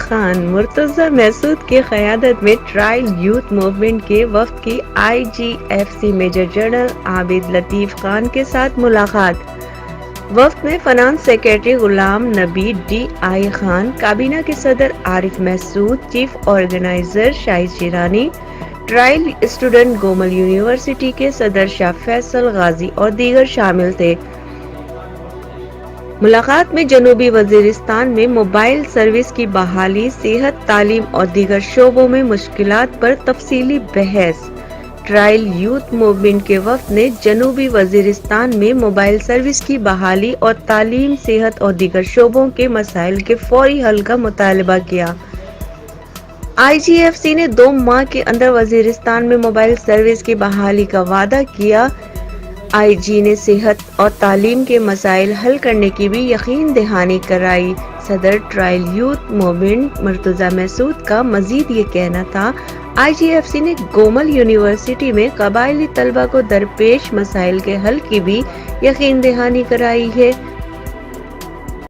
خان مرتضی محسود کی قیادت میں ٹرائل یوتھ موومنٹ کے وفد کی IGFC میجر جنرل عابد لطیف خان کے ساتھ ملاقات۔ وفد میں فنانس سیکرٹری غلام نبی DI خان، کابینہ کے صدر Arif Mehsud, chief organiser Shahid Sherani, tribal student Gomal university کے صدر شاہ فیصل غازی اور دیگر شامل تھے۔ ملاقات میں جنوبی وزیرستان میں موبائل سروس کی بحالی، صحت، تعلیم اور دیگر شعبوں میں مشکلات پر تفصیلی بحث۔ ٹرائل یوتھ موومنٹ کے وفد نے جنوبی وزیرستان میں موبائل سروس کی بحالی اور تعلیم، صحت اور دیگر شعبوں کے مسائل کے فوری حل کا مطالبہ کیا۔ IGFC نے 2 ماہ کے اندر وزیرستان میں موبائل سروس کی بحالی کا وعدہ کیا۔ IG نے صحت اور تعلیم کے مسائل حل کرنے کی بھی یقین دہانی کرائی۔ صدر trial youth movement Murtaza Mehsud کا مزید یہ کہنا تھا، IGFC نے گومل یونیورسٹی میں قبائلی طلبہ کو درپیش مسائل کے حل کی بھی یقین دہانی کرائی ہے۔